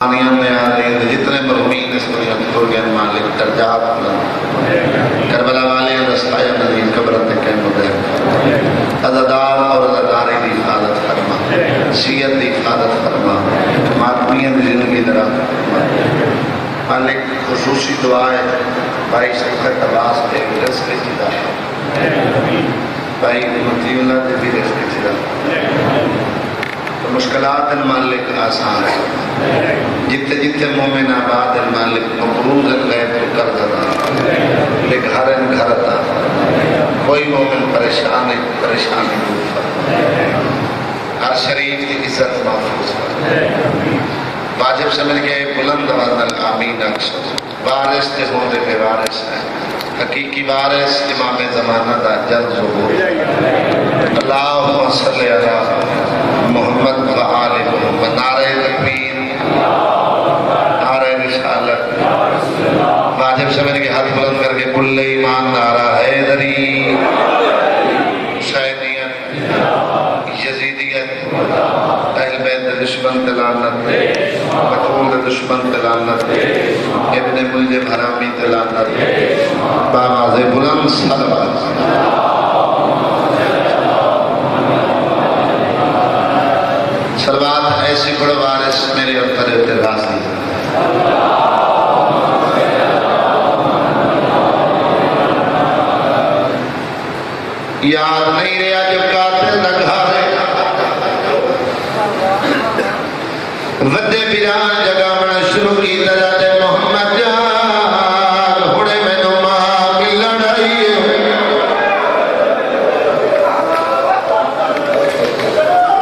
میں آ رہی ہیں جتنے مرحومین اس دنیا میں گزر گئے مالک درجات بلند کربلا والے رسائے نظیر قبرت کے مدد عزادار اور عزاداری کی حفاظت فرما سیت کی حفاظت فرما ماتمیاں کی زندگی درا مالک خصوصی دعا ہے بھائی شفقت عباس کے رزق چدا بھائی مطیع اللہ کے بھی رزق چدا مشکلات المالک آسان ہے جتے جتے مومن آباد المالک مقروض الغیب تو کر دنا لے گھر تا کوئی مومن پریشانی دور فرما ہر شریف کی عزت محفوظ فرما واجب سمجھ کے بلند آواز آمین اکثر وارث تے ہوندے پہ وارث ہے حقیقی وارث امام زمانہ دا جلد ظہور اللہم صلی علی محمد و آل محمد نعرہ تکبیر نعرہ رسالت واجب سمجھ کے ہاتھ بلند کر کے کل ایمان نعرہ حیدری حسینیت یزیدیت اہل بیت دشمن تلانت مقبول دشمن تلانت ابن ملجم حرامی تلانت بآواز بلند صلوات صلوات ایسی بڑا وارث میرے اتر اتراز دی یاد نہیں رہا جب قاتل لگا رہے ودے بیران جگہ بنا شروع کی تجاتے محمد جان ہوڑے میں نماں ملن رہی ہے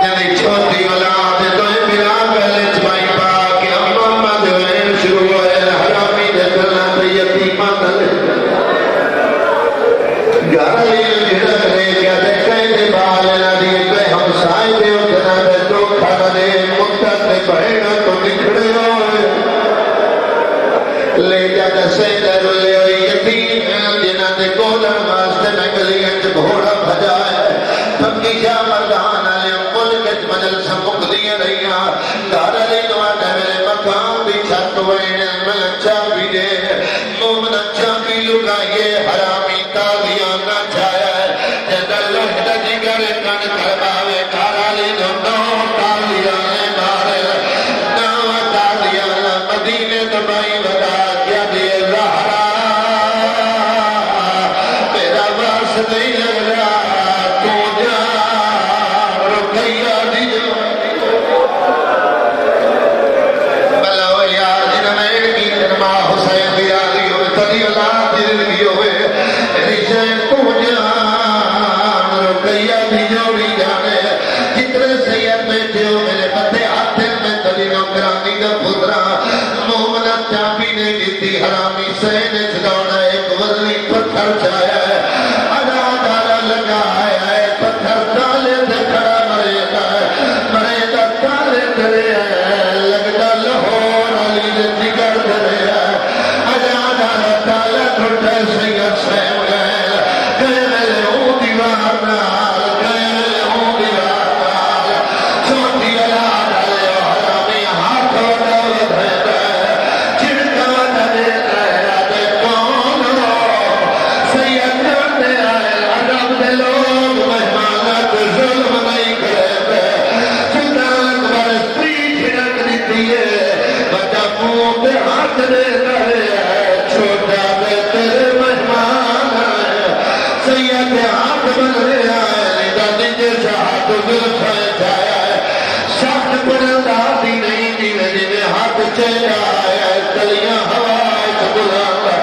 جنہی چھوٹی اولاد دوئے بیران پہلے چمائی پا کہ اب محمد وین شروع ہوئے حرامی دے دلنا تو یتیمہ دلے گھر لیل جھڑک رہے کیا دیکھیں دے بالنا دیئے پہ ہم سائے دے اتنا بے تو کھڑا دے مقتد دے بہنا تو نکھڑے ہوئے لے جا دسے در لے ہوئی یتیم جنہ دے گولن واسطے میں گلی انج گھوڑا بھجا ہے پکی شاہ مردان علی امپل کچ مجل سمک دیئے رہیاں دار علی نواٹے میرے مقام بھی چھت وین میں اچھا بھی دے مومن اچھا بھی لگائیے حرامی تازیاں نہ چھایا ہے جدر لحظہ جگر کن کرباوے کارالی دھنوں تازیاں نے مارے ناوہ تازیاں مدینے دبائی ودا کیا دیئے زہرا میرا باس نہیں لگ رہا تو جا رکھیا دیو بلو یار جنہ میں ایک کی جنمہ حسین دیا دیو تدی اللہ دل دیو رشے تو جان رکھیا دیو بھی جانے جتنے سید بیٹھے ہو میرے پتے آتے میں تدی نوکرانی کا پترا مومنہ چاپی نے دیتی حرامی سین چھڑونا ایک وزنی پتھر چھایا ہے ادا دارا لگا ہے پتھر تالے سے کھڑا مرے دا تالے کرے ہے لگتا لہور علی دے جگر کرے ہے ادا دارا تالے ٹھوٹے سید سیم گئے گئے میرے او دیوار نال گئے میرے او دیوار نال چھوٹی علاد علی حرامی ہاتھوں دولت ہے چھڑکا دے دے کون سید کرتے آئے عرب دے لوگ مہمانت ظلم نہیں کرتے چندان برستی چھڑک دیتی ہے بچہ پوں پہ ہاتھ دے رہے ہیں چھوٹا دے تیرے مہمان ہے سید ہاتھ بن رہے ہیں لیدہ دیجے شاہد ظلم جایا ہے شاہد بڑھا دی نہیں دیوے دیوے ہاتھ چہرہ ہے تلیاں ہوائے چبلاتا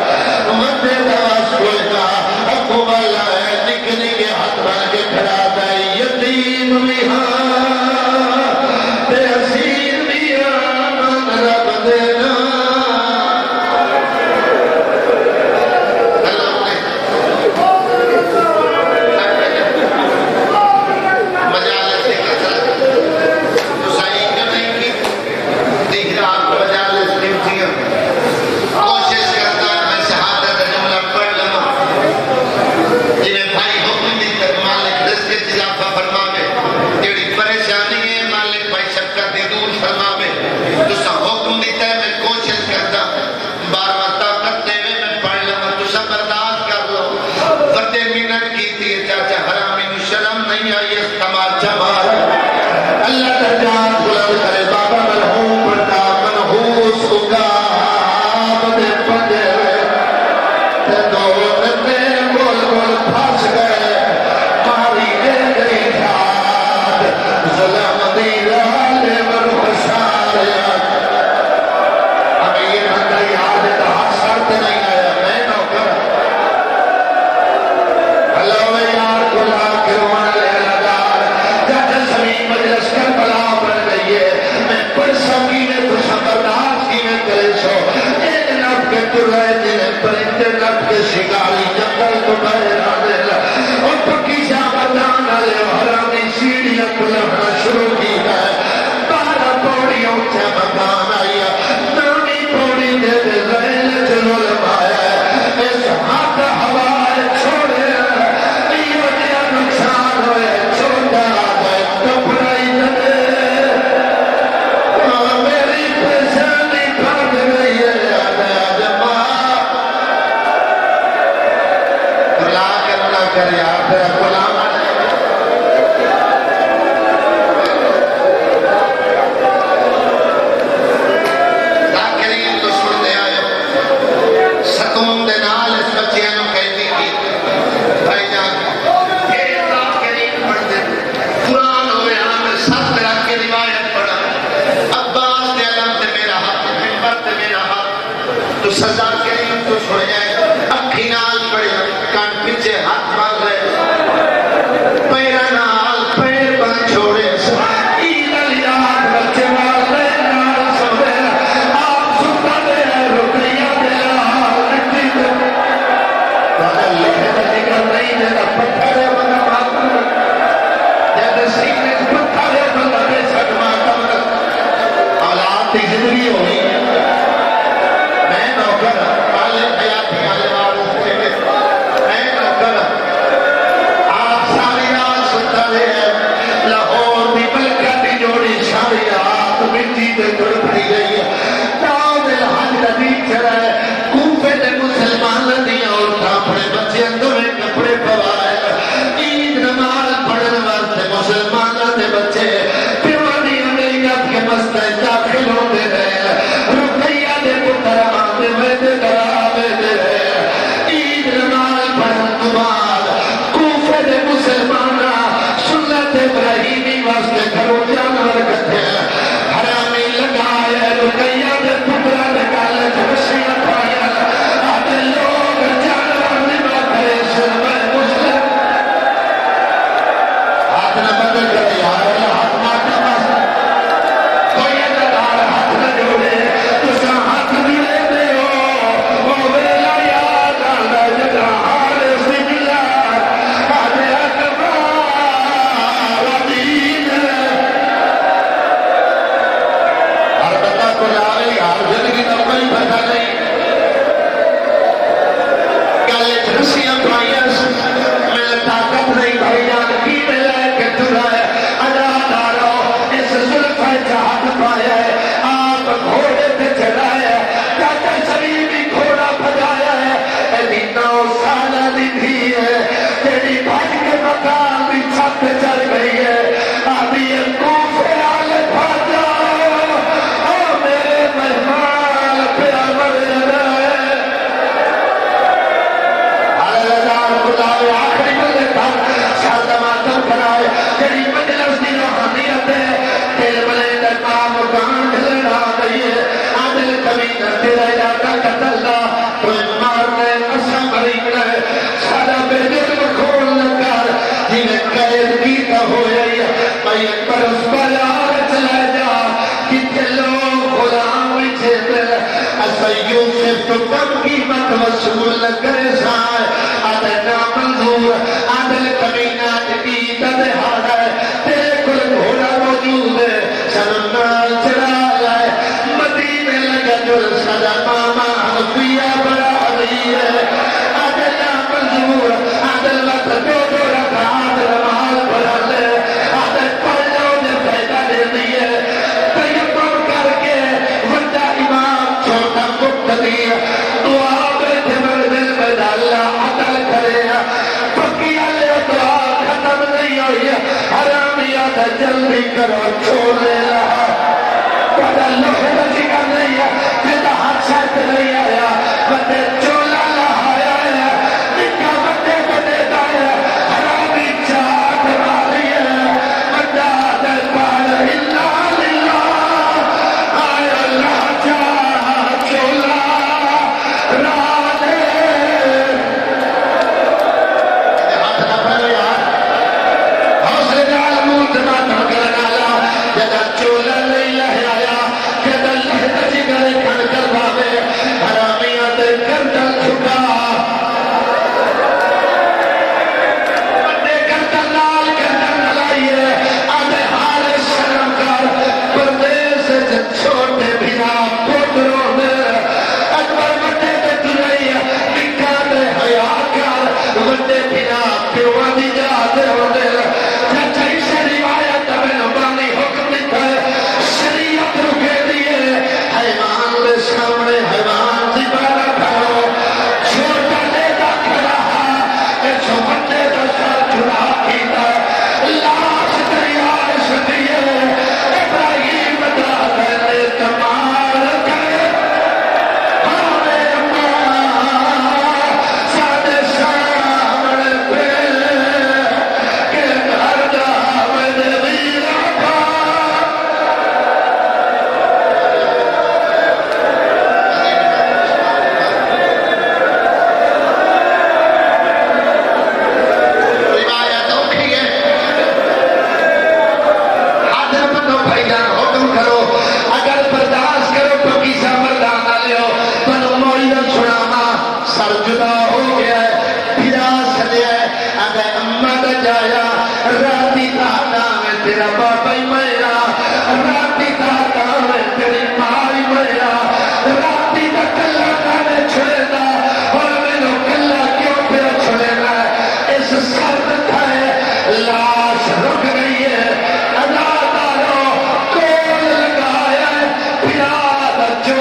مدے داس کوئنا اکو والا ہے نکلی کے ہاتھ بن کے کھڑا دائی یتیم بھی ہاں بے حسین بھی ہاں من رب دینا مجالس ایک اثر تو صحیح کہ نہیں کی دیکھ رہا آپ کو مجالس نہیں پرندے نٹ کے شکاری جنگل تو باہر آنے لگا اور پکی شاہ مردان والے حرامی سیڑھیاں کھلنا شروع کی ہے 12 پوڑیوں سے مکان آئی نامی پوڑی دے دے ذہن چلو لمایا اس ہاتھ ہوائے چھوڑے یہ دیا نقصان ہوئے چھوٹا آگئے کپڑائی دے میری پریشانی پھٹ گئی ہے کر یار تیرا غلام ذاکرین تو سن دے آئے سکون دے نال اس بچے نو کہتی کی بھائی جان یہ ذاکرین پڑھ دے قرآن ہوئے ہمیں ساتھ رکھ کے روایت پڑھا عباس دے علم تے میرا ہاتھ منبر تے میرا ہاتھ تو سزا کریم تو چھوڑ جائے اکھی نال پڑھے کان پیچھے ہاتھ مار رہے پیرا نال پیر بن چھوڑے عید الیاد بچے والے نال سوے آپ ستا دے رکیہ دے لال نٹی دے تانا لہر نگر نہیں دے پتھرے بنا ماتم جیسے سینے پتھرے بنا بے سک ماتم اولاد تی زندگی ہوئی میں نوکر پالے حیاتی آلے وارث تھے میں نوکر آپ ساری رات ستا دے لاہور دی ملکہ دی جوڑی ساری رات مٹی دے گڑ پڑی گئی تاؤ دل حج ندی چڑھا ہے کوفے دے مسلمان دیا عورتاں اپنے بچے اندرے کپڑے پوائے عید نماز پڑھن واسطے مسلمان دے بچے پیوانی امریکت کے مسئلے داخل ہوتے رہے رقیہ دے پتر آتے ہوئے دے درابے دے رہے عید نماز پڑھن تو بعد کوفے دے مسلمانہ سنت ابراہیمی واسطے گھروں جانور کرتے ہیں حرامی لگائے رقیہ دے پترہ نکالے جھوشیاں پایا آتے لوگ جانور نمہ کرے شرمہ مسلم ہاتھ نہ بدل کرے یار اللہ ہاتھ ماتا باستا کوئی ادھار ہاتھ نہ جوڑے تسا ہاتھ ملے دے ہو وہ ویلا یاد آنا جدا حارس ملا آدھے اکبر دین ہر بندہ کو لارے یار زندگی تو کوئی پتہ نہیں گلے رسیاں پائیس میں طاقت نہیں بھائی جان کی میں لے کے ترا ہے ادا دارو اس زلفہ جہاد پایا ہے آپ گھوڑے پہ چڑھایا ہے کہتا شریف بھی گھوڑا بجایا ہے ایدی 9 سالہ دی بھی ہے تیری بھائی کے مقام بھی چھت چڑھ گئی ہے آدھی کوفے آلے بھاگ جاؤ او میرے مہمان پیامر جائے اللہ خداوے آخری ملے تھا شاد ماتم بنائے تیری مجلس دی روحانیت ہے تیرے ملے درما مکان ڈھلنا گئی ہے عادل کمینہ تیرا یادہ قتلنا کوئی مارنے اسا مرینہ سارا بے دل کھول لگار جنہیں قید کیتا ہو جائی میں برس بازار چلا جا کتے لوگ غلام ویچے دل اسا یوسف تو کم قیمت وصول نہ کرے سائے آدھے نامنظور عادل کمینہ عید دہاڑ ہے تیرے کل گھوڑا موجود ہے سننال چڑھا لائے مدینے لگا جل سدا ماما حنفیہ بڑا علی ہے عادل نامنظور عادل وقت دو رکھا عادل محال بڑا لے عادل پڑھوں نے پیدا دے دیئے تیمم کر کے وڈا امام چھوٹا مقتدی دعا بیٹھے دل میں ڈالا عدل کرے پکی آلے دعا ختم نہیں ہوئی حرامیہ دا جلدی کرو چھوڑ لے رہا بڑا لوگ ذکر نہیں ہے جیدہ ہاتھ شاید نہیں آیا بندے چولا لہایا ہے نکا بندے بندے دائے حرامی چاہت ماری ہے بندہ دل پال اللہ للہ آئے اللہ چاہ چولا رانے ہاتھ نہ پہلو یار حوصلے نال مولت ماتم کرنا لا جدا چولا نہیں لہایا جدا راتی کا کلا کھانے چھڑینا اور میرے کلا کیوں پہ چھڑینا اس سرد تھے لاش رک گئی ہے اداداروں کول لگایا پیاد جو